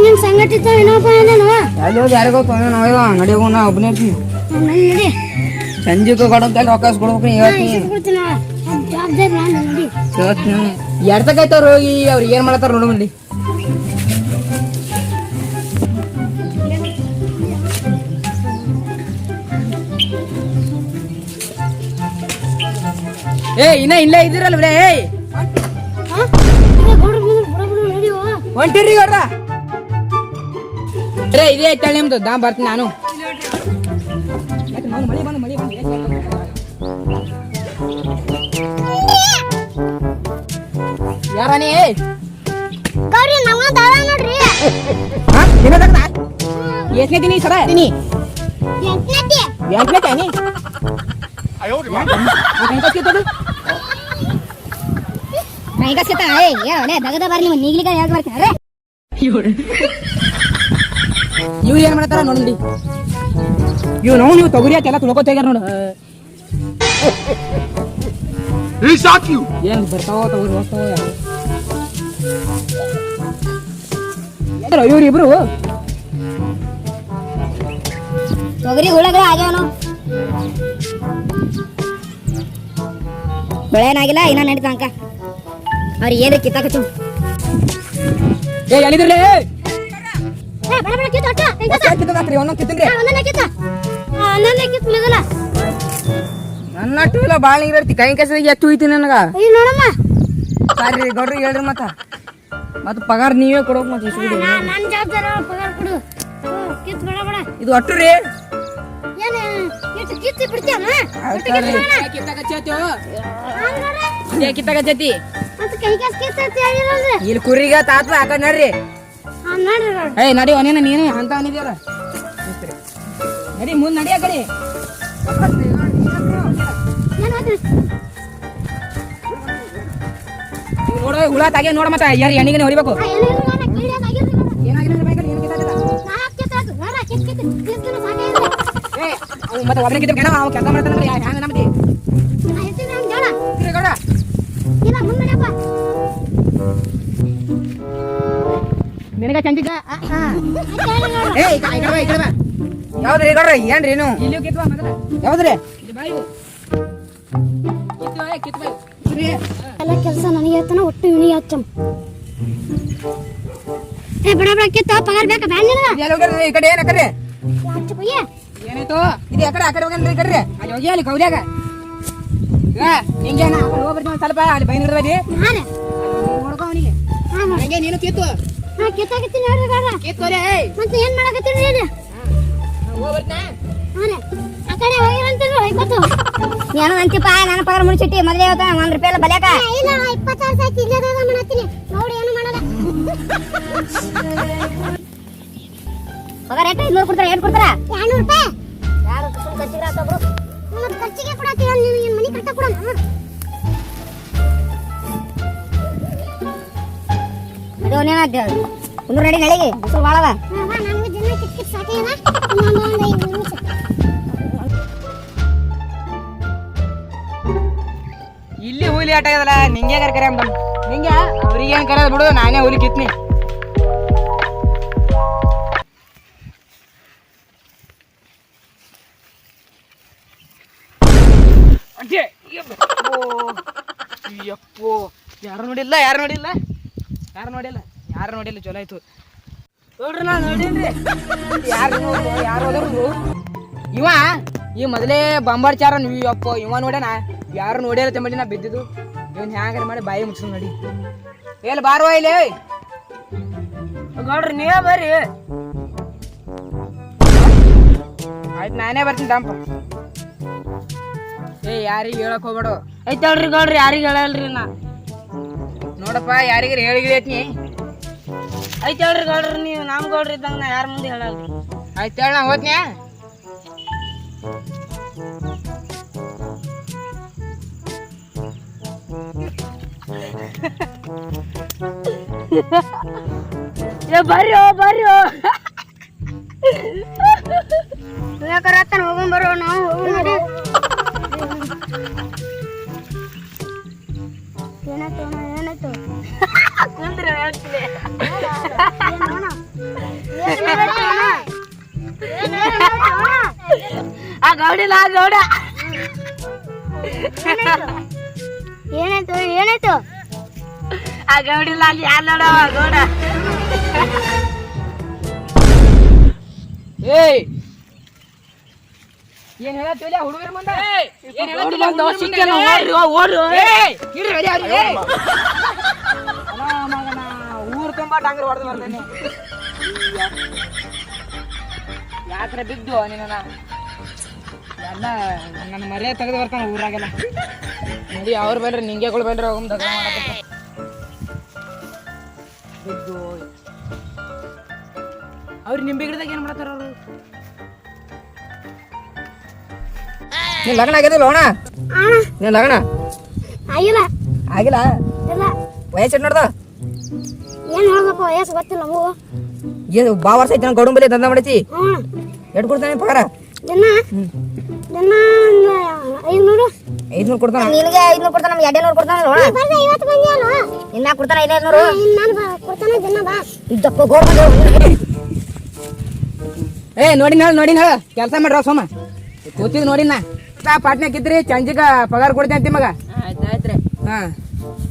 ನಿನ್ ಸಂಗಟಿತ ಏನಪ್ಪ ಏನೇನು ಎಲ್ಲೋ ಯಾರಿಗೋ ತೊಂದ್ರೆ ನಾವ ನಡಿಯೋಗ ನಾ ಒಬ್ಬನೇ ಇರ್ತೀನಿ ನಡಿ ಸಂಜೆಗೆ ಕೊಡಂತ ರೊಕ್ಕ ಕೊಡ್ಬೇಕು ಹೇಳ್ತೀನಿ ಜವಾಬ್ದಾರಿ ನಾನು ನಡಿ ಎಡ್ತಕೈತವ್ರು ಹೋಗಿ ಅವ್ರು ಏನ್ ಮಾಡತ್ತಾರ ನೋಡು ಮಂದಿ ಇನ್ನ ಇಲ್ಲೇ ಇದ್ದೀರಲ್ಲ ಬಿಡ ಹೊಂಟಿರಿ ಗೌಡ್ರ ಇದೇ ಐತಳ ನಿಮ್ದು ದಾ ಬರ್ತೀನಿ ನಾನು ಮಳಿ ಬಂದು ಯಾರಾನಿ ಎಷ್ಟನೇ ದಿನಿ ಸರ ದಿನಿ ಎಂಟನೇ ತಾನಿ ದಗದ ಬಾರಿ ನಿಮ್ಮ ನೀಗ್ಲಿಗ ಯಾಕೆ ಬರ್ತಾರೆ ಇವ್ರು ಏನ್ ಮಾಡ್ತಾರ ನೋಡಿ ನೀವು ತೊಗರಿ ಆಯ್ತೆಲ್ಲ ತುಳ್ಕೋತ ಹೋಗ್ಯಾರ ನೋಡು ಏನ್ ಬರ್ತಾವ ತೊಗರಿ ಹೋಗ್ತಾವ ಇವ್ರು ಇಬ್ರು ತೊಗರಿ ಹುಳಗಳ ಆಗ್ಯಾವನು ಬೆಳೆನಾಗಿಲ್ಲ ಇನ್ನ ನಡೀತ ಅಂಕ ಅವ್ರಿಗೆ ಏನ್ರಿ ಕಿತ್ತಾಕತ್ತು ಎಲ್ಲಿದ್ರೇ ನನ್ನ ಟೂಲ ಬಾಳ ನೀರ್ತಿ ಕೈ ಕೆಸರಿಗೆ ಎತ್ತು ಹೋಯ್ತಿ ನನಗ ಸಾರಿ ಗೌಡ್ರಿ ಹೇಳ್ರಿ ಮತ್ತ ಪಗಾರ ನೀವೇ ಕೊಡೋಕ್ ಮತ್ತೆ ಇದು ಒಟ್ಟು ರೀ ಕಿತ್ತಾಕಚ್ಚತಿ ಇಲ್ಲಿ ಕುರಿಗ ತಾತ ಹಾಕ ನಡ್ರಿ ನಡಿ ಅವನೇನ ನೀನು ಅಂತ ಅವನಿದ್ಯಲ್ಲ ನಡಿ ಮುಂದ್ ನಡಿ ಆ ಕಡೆ ನೋಡ ಹುಳ ತಾಗೆ ನೋಡ ಮತ್ತ ಯಾರು ಎಣ್ಣಿಗೆ ಹೊಡಿಬೇಕು ಮತ್ತೆ ಒಬ್ಬನೇ ಕಿತ್ತ ಕೆಲಸ ಮಾಡ್ತಾನೆ ಹ್ಯಾಂಗ ನಮ್ದಿ ನಿನಗ ಚಂದಿಗ ಯಾವ್ದ್ರಿ ಗೌಡ್ರ ಏನ್ರಿ ನೀವು ಯಾವ್ದ್ರಿ ಎಲ್ಲ ಕೆಲಸ ನನಗೆ ಹೇಳ್ತಾನ ಒಟ್ಟು ಇವನಿಗೆ ಹಚ್ಚಮ್ ಬಡ ಬಡ ಕಿತ್ತ ಪಗಾರ ಬೇಕಾ ಬ್ಯಾನ್ ಈ ಕಡೆ ಏನಕ್ರಿ ಏನಾಯ್ತು ಇದು ಆ ಕಡೆ ಹೋಗನ್ರಿ ಈ ಕಡ್ರಿ ಅಲ್ಲಿ ಹೋಗಿ ಅಲ್ಲಿ ಕೌಲ್ಯಾಗ ಹಿಂಗೇನ ಹೋಗ್ಬರ್ತೀನಿ ಸ್ವಲ್ಪ ಅಲ್ಲಿ ಬೈ ಹಿಡ್ದದಿ ನೋಡ್ಕೊ ಅವನಿಗೆ ಹಂಗೆ ನೀನು ಕಿತ್ತು ಕಿತ್ತಾಕತ್ತೀನಿ ನೋಡ್ರಿ ಗಾಡ ಕಿತ್ತೋರೆ ಮತ್ತೆ ಏನ್ ಮಾಡಕತ್ತೀರಿ ನೀನು ಹೋಗ್ಬರ್ತೀನಿ ಆ ಕಡೆ ಹೋಗಿರಂತೀರಿ ಹೋಯ್ಕೊತು ಏನು ಅಂತಿಪ್ಪ ನಾನು ಪಗಾರ ಮುಡಿಸಿಟ್ಟಿ ಮೊದಲೇ ಇವತ್ತ ₹1 ಬಲ್ಯಾಕ ಇಲ್ಲ 26 ಸಾಕಿ ಇಲ್ಲದ ಮಾಡತ್ತೀನಿ ನೋಡಿ ಏನು ಮಾಡಲ್ಲ ಪಗಾರ ಎಷ್ಟು 200 ಕೊಡ್ತಾರ ಏನು ಕೊಡ್ತಾರ ₹200 ಯಾರು ಖರ್ಚಿಗೆ ಆತಬ್ರು ಮತ್ತೆ ಖರ್ಚಿಗೆ ಕೊಡತ್ತೀರ ನೀನು ಮನಿ ಕಟ್ಟ ಕೊಡಣ ಅದು ನೇನಾದ್ದೆ ಒಂದು ನಡಿ ನಳಿಗೆ ಬಿಸಿಲು ಬಾಳವ ನಮ್ಗೆ ದಿನ ಕಿಟ್ ಸಾಕೇನ ಇನ್ನೊಂದು 5 ನಿಮಿಷ ಇಲ್ಲಿ ಹುಲಿ ಆಟ ಆಗದಲ್ಲ ನಿಂಗೆ ಕರೆ ಅಂಬ ನಿಂಗೆ ಅವ್ರಿಗೆ ಏನ್ ಕರೆಯೋದು ಬಿಡು ನಾನೇ ಹುಲಿ ಕಿತ್ನಿ ಯಪ್ಪೋ ಯಾರು ನೋಡಿಲ್ಲ ಚಲೋ ಆಯ್ತು ನೋಡ್ರಿ ನಾ ನೋಡೇನ್ರಿ ಯಾರು ಹೋದ್ರು ಇವ ಈ ಮೊದಲೇ ಬಂಬಾರ್ಚಾರ ನೀವು ಯಪ್ಪ ಇವ ನೋಡ್ಯಾನ ಯಾರು ನೋಡ್ಯಾರ ತಂಬಳಿ ನಾ ಬಿದ್ದಿದ್ದು ಇವನ್ ಹ್ಯಾಂಗಾರ ಮಾಡಿ ಬಾಯಿ ಮುಗಿಸ್ ನೋಡಿ ಎಲ್ಲಿ ಬಾರುವ ಇಲ್ಲಿ ನೋಡ್ರಿ ನೀವೇ ಬರ್ರಿ ಆಯ್ತು ನಾನೇ ಬರ್ತೀನಿ ತಂಪ ಯಾರಿಗೆ ಹೇಳಕ್ ಹೋಗ್ಬೇಡು ಐತೆ ಹೇಳ್ರಿ ಗೌಡ್ರಿ ಯಾರಿಗೆ ಹೇಳಲ್ರಿ ನಾ ನೋಡಪ್ಪ ಯಾರಿಗಾರ ಹೇಳಿಗಿರೈತಿ ಐತೆ ಹೇಳ್ರಿ ಗೌಡ್ರಿ ನೀವು ನಮ್ಮ ಗೌಡ್ರಿ ಇದ್ದಂಗ ನಾ ಯಾರ ಮುಂದೆ ಹೇಳಲ್ರಿ ಆಯ್ತು ಹೇಳ ನಾ ಹೋದ್ನ್ಯಾ ಬರ್ರಿ ಯಾಕರತ್ತಾನ ಹೋಗೋಣ ಬರೋ ನಾವು ಹೋಗೋಣ ಏನಾಯ್ತು ಕುಂದ್ರೆ ಹೇಳ್ತೀನಿ ಗೌಡಿಲ್ಲ ಗೌಡ. ಏನಾಯ್ತು ಏನಾಯ್ತು? ಆ ಗೌಡಿಲ್ಲ ಅಲ್ಲಿ ಯಾರು ನೋಡವ ಗೌಡ. ಏಯ್ ಏನ್ ಹೇಳತ್ತಿಲ್ಲ ಹುಡುಗರ ಮುಂದೆ? ಏನ್ ಹೇಳತ್ತಿಲ್ಲ ಊರ್ ತುಂಬಾ ಡಾಂಗರ್ ಹೊಡೆದು ಬರ್ತೇನೆ. ಯಾಕ್ರೆ ಬಿದ್ದು ನಿನ್ನ ಎಲ್ಲ ನನ್ನ ಮರ್ಯಾದೆ ತೆಗೆದು ಬರ್ತಾನೆ ಊರಾಗೆಲ್ಲ. ನೋಡಿ ಅವ್ರು ಬೇಡ್ರಿ ನಿಂಗೆಗಳು ಬೇಡ್ರಿ ಹೋಗಮ್ ದಗ ಮಾಡಕ್ಕೆ ಬಿದ್ದು. ಅವ್ರು ನಿಂಬೆ ಗಿಡದಾಗ ಏನ್ ಮಾಡತ್ತಾರ ಅವರು? ನಿನ್ ಲಗ್ನ ಆಗಿದಿಲ್ಲ ಅಣ್ಣ? ನಿನ್ ಲಗ್ನ ಆಗಿಲ್ಲ ಆಗಿಲ್ಲ? ಇಲ್ಲ. ವಯಸ್ಸು ನೋಡ್ದ? ಏನ್ ಹೇಳ್ದಪ್ಪ ವಯಸ್ಸು ಗೊತ್ತಿಲ್ಲ ನಮಗೂ. ಏನು ಬಾ ವರ್ಷ ಐತಿ ನಾನು ಗೌಡಂಬಲ್ಲಿ ದಂಧ ಮಾಡೈತಿ. ಎಷ್ಟು ಕೊಡ್ತಾನೆ ಪಗಾರ? ದಿನ ದಿನ 500. 500 ಕೊಡ್ತಾನ? ನಿನಗೆ 500 ಕೊಡ್ತಾನ, ನಮ್ಗೆ 200 ಕೊಡ್ತಾನ. ಬರ್ದೆ 50 ಬಂದಿ ಅಲ್ಲ? ಇನ್ನ ಕೊಡ್ತಾನ 500. ನಾನು ಕೊಡ್ತಾನೆ ದಿನ ಬಾ. ಇದ್ದಪ್ಪ ಗೋಡ್ ಏ ನೋಡಿ ಹೇಳ ಕೆಲಸ ಮಾಡ್ರ ಸೋಮ ಕೂತಿದ್ ನೋಡಿನ ಪಾಟ್ನಾಗ ಇದ್ರಿ ಚಂಜಿಗ ಪಗಾರ ಕೊಡ್ತೇನೆ ಅಂತಿ ಮಗ. ಆಯ್ತಾಯ್ತ್ರಿ. ಹಾ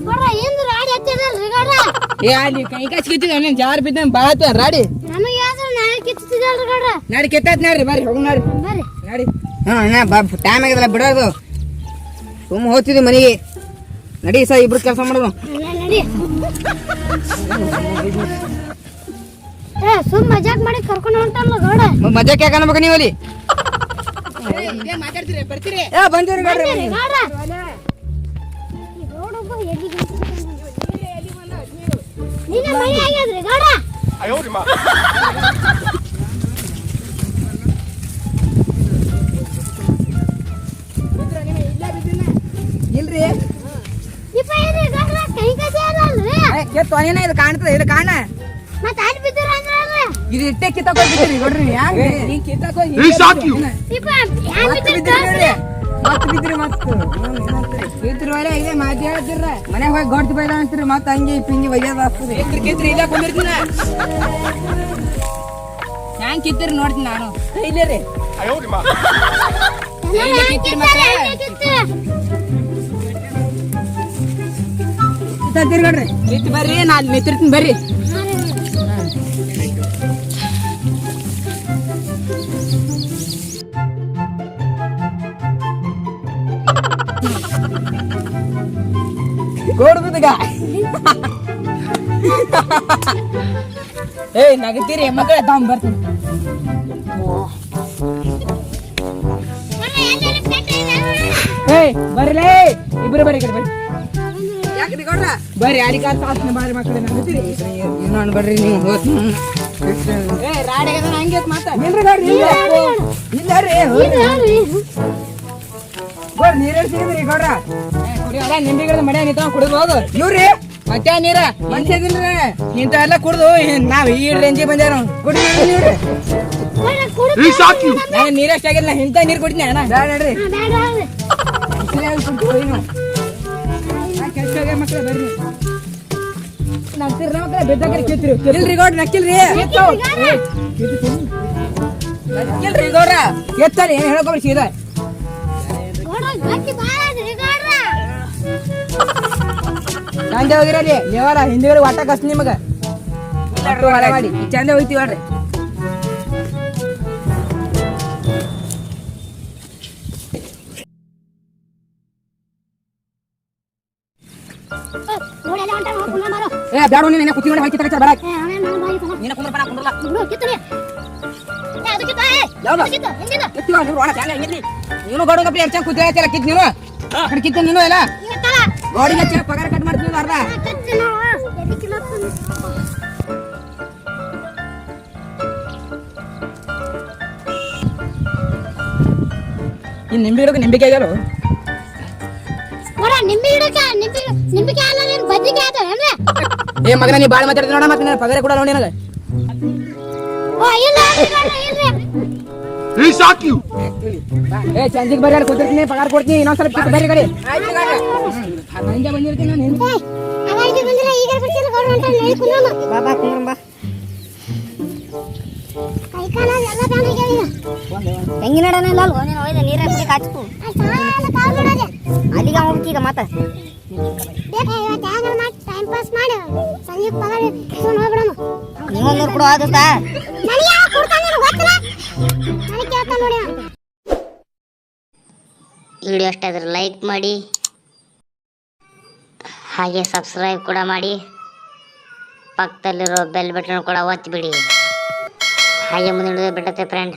ನೋಡ್ರ ಏನ್ ರಾಡಿ ಹತ್ತಿದ್ರಲ್ರಿ ಗೌಡ್ರ? ಏ ಅಲ್ಲಿ ಕೈ ಕಾಚ್ ಕಿತ್ತಿದ ನೀನ್ ಜಾರ್ ಬಿದ್ದ ಬಾಳ ರಾಡಿ ನಮಗೆ ಯಾವ್ದು ನಾಳೆ ಕಿತ್ತಿದಲ್ರಿ ಗೌಡ್ರ? ನಾಡಿ ಕೆತ್ತಾತ್ ನೋಡ್ರಿ ಬರ್ರಿ ಹೋಗ್ ನೋಡ್ರಿ ಬರ್ರಿ. ನಾಡಿ. ಹಾ ಟೈಮ್ ಆಗಿದಲ್ಲ ಬಿಡೋದು. ಸುಮ್ಮ ಹೋಗ್ತಿದ್ವಿ ಮನೆಗೆ. ನಡಿ ಸ ಇಬ್ರು ಕೆಲಸ ಮಾಡೋದು. ನಡಿ. ಏ ಸುಮ್ ಮಜಾಕ್ ಮಾಡಿ ಕರ್ಕೊಂಡು ಹೊಂಟಲ್ಲ ಗೌಡ. ಮಜಾಕ್ ಯಾಕೆ ಅನ್ಬೇಕು ನೀವು ಅಲ್ಲಿ? ಮಾತಾಡ್ತೀರಿ ಬರ್ತೀರಿ? ಏ ಬಂದಿರಿ ಗೌಡ್ರ. ಈ ಗೌಡೊಬ್ಬ ಎಲ್ಲಿಗೆ ನಿನ್ನ ಮನೆ ಆಗ್ಯದ್ರಿ ಗೌಡ? ಇಲ್ರಿ ಇಪ್ಪ ಏನ್ರಿ ಗೌಡ್ರ ಕೈ ಕಸಿ ಅಲ್ಲಲ್ರಿ? ಕೆತ್ತು ಅನೇನ ಇದು ಕಾಣ್ತದ ಇದು ಕಾಣ ಮತ್ತೆ ಅಲ್ಲಿ ಬಿದ್ದಿರ ಅಂದ್ರಲ್ರಿ? ಇದು ಇಟ್ಟೆ ಕಿತ್ತಾಕ್ ಹೋಗ್ಬಿಟ್ಟಿರಿ ನೋಡ್ರಿ ಯಾಕೆ ನೀ ಕಿತ್ತಾಕ್ ಹೋಗಿ ಇಪ್ಪ ಯಾಕೆ ಬಿದ್ದಿರ? ಮತ್ತೆ ಬಿದ್ರಿ ಬಿದ್ರಿ ಒಳ್ಳೆ ಇದೆ ಮಾತಿ ಹೇಳ್ತಿರ ಮನ್ಯಾಗ ಹೋಗಿ ಗೊಡ್ತಿ ಬೈದ ಅಂತೀರಿ ಮತ್ತೆ ಹಂಗೆ ಪಿಂಗಿ ಒಯ್ಯೋದು ಆಗ್ತದೆ. ಕಿತ್ರಿ ಇಲ್ಲ ಕುಂದಿರ್ತೀನ ಹ್ಯಾಂಗ್ ಕಿತ್ತಿರಿ ನೋಡ್ತೀನಿ ನಾನು. ಇಲ್ಲೇ ರೀ ಕಿತ್ತಿರಿ ಮತ್ತೆ ತಿರ್ಗಾಡ್ರಿ ಕಿತ್ತು ಬರ್ರಿ ನಾನು ನಿಂತಿರ್ತೀನಿ ಬರ್ರಿ. ಗೋಡ್ಗುದಗ ಏಯ್ ನಗತೀರಿ ಮಕ್ಕಳ ತಾವ್ ಬರ್ತೀನಿ. ಏಯ್ ಬರ್ಲೇ ಇಬ್ರು ಬರ್ರಿ ಕಡೆ ಬರ್ರಿ. ಯಾಕ್ರಿ ಗೌಡ್ರ ಬರ್ರಿ ಯಾರಿಗ ತಾಸ್ನ ಬಾರಿ ಮಕ್ಕಳ ನಗತೀರಿ ಏನು ಅನ್ಬೇಡ್ರಿ ನೀವು. ಏ ರಾಡಿಗೆ ಹಂಗೆ ಮಾತಾಡ ಇಲ್ರಿ ಗೌಡ್ರಿ ಇಲ್ಲ ರೀ ಗೋಡ್ ನೀರ್ ಸಿಗಿದ್ರಿ ಗೌಡ್ರ ಕುಡಿಯೋದ ನಿಂಬೆ ಗಿಡದ ಮಡ್ಯಾಗ ನಿಂತ ಕುಡಿದು ಹೋಗು. ಇವ್ರಿ ಮತ್ತೆ ನೀರ ಮನುಷ್ಯದಿಲ್ರಿ ಇಂತ ಎಲ್ಲ ಕುಡ್ದು ನಾವ್ ಈ ರೇಂಜಿ ಬಂದೇವ್ ಕುಡಿ ನೀವ್ರಿ. ನಾನು ನೀರಷ್ಟ ಆಗಿಲ್ಲ ಇಂತ ನೀರ್ ಕುಡಿದ್ನಿ ಅಣ್ಣ ನೋಡ್ರಿ ಮಕ್ಳ ಬರ್ರಿ ನಗ್ತಿರ ಮಕ್ಳ ಬೆದ್ದಾಕಿ ಕಿತ್ರಿ ಇಲ್ರಿ ಗೌಡ್ರ ನಕ್ಕಿಲ್ರಿ ನಕ್ಕಿಲ್ರಿ ಗೌಡ್ರ ಎತ್ತರಿ ಏನ್ ಹೇಳ್ಕೊಬ್ರಿ ಸೀದಾ ಚಂದ ಹೋಗಿರಲಿ ನೀವರ ಹಿಂದಿಗಳು ಒಟ್ಟ ಕಸ್ ನಿಮಗ ಮಾಡಿ ಚಂದ ಹೋಗ್ತೀವಿ ಹೇಳ್ರಿ. ಏ ಬ್ಯಾಡ ನೀನೆ ಕುತ್ತಿ ಮಾಡಿ ಹಾಕಿ ಬರ ನೀನೆ ಕುಂದ್ರ ಬರ ಕುಂದ್ರಲ್ಲ ನೀನು ಗೋಡ ಕಪ್ಪಿ ಎಷ್ಟು ಕೂತಿ ಹೇಳ್ತಿಲ್ಲ ಕಿತ್ ನೀನು ಕಡೆ ಕಿತ್ತ ನೀನು ಎಲ್ಲ ಗೋಡಿಗೆ ಚೆ ಪಗಾರ ಕಟ್ ಮಾಡ್ತೀವಿ ಅರ್ಧ. ಈ ನಿಂಬೆ ಗಿಡಕ್ಕೆ ನಿಂಬಿಕೆ ಆಗ್ಯಾರ ಏ ಮಗನ ನೀ ಬಾಳ ಮಾತಾಡ್ತೀನಿ ನೋಡ ಮತ್ತೆ ಪಗಾರ ಕೂಡ ನೋಡಿ ನನಗೆ ಏ ಚಂಜಿಗೆ ಬರ್ರಿ ಕೂತಿರ್ತೀನಿ ಪಗಾರ ಕೊಡ್ತೀನಿ ಇನ್ನೊಂದ್ಸಲ ಬರ್ರಿ ಕಡೆ ಹಂಗೆ ಬಂದಿರ್ತೀನಿ ನಾನು ಬಾಬಾ ಕುಂದ್ರಮ್ಮ. ಚಿಕನ್ ಎಲ್ಲ ಬ್ಯಾನ್ ಆಗ್ಯಾವ ಈಗ. ತೆಂಗಿನ ಗಿಡನೇ ಇಲ್ಲ ಅಲ್ವೋ ನೀನು ಒಯ್ದ ನೀರ ಕುಡಿ ಕಾಚ್ಕು ಅಲ್ಲಿ ಸಾಲ ಕಾಲ್ ಬಿಡೋದೆ. ಅಲ್ಲಿಗೆ ಹೋಗ್ತಿ ಈಗ ಮತ್ತೆ ಇವತ್ತು ಹ್ಯಾಂಗರ ಮಾಡಿ ಟೈಮ್ ಪಾಸ್ ಮಾಡಿ ಸಂಜೆ ಪಗಾರ ಇಸ್ಕೊಂಡು ಹೋಗ್ಬಿಡೋಣ. ನೀವೊಂದು ನೂರು ಕೊಡು ದೋಸ್ತ. ನನಗೆ ಯಾವ ಕೊಡ್ತಾನೆ ನನಗೆ ಗೊತ್ತಿಲ್ಲ. ನನಗೆ ಕೇಳ್ತಾನೆ ನೋಡಿ ಅವ. ವಿಡಿಯೋ ಇಷ್ಟ ಆದರೆ ಲೈಕ್ ಮಾಡಿ, ಹಾಗೆ ಸಬ್ಸ್ಕ್ರೈಬ್ ಕೂಡ ಮಾಡಿ, ಪಕ್ಕದಲ್ಲಿರೋ ಬೆಲ್ ಬಟನ್ ಕೂಡ ಒತ್ತಿಬಿಡಿ. ಹಾಗೆ ಮುಂದೆ ಬಿಡುತ್ತೆ ಫ್ರೆಂಡ್.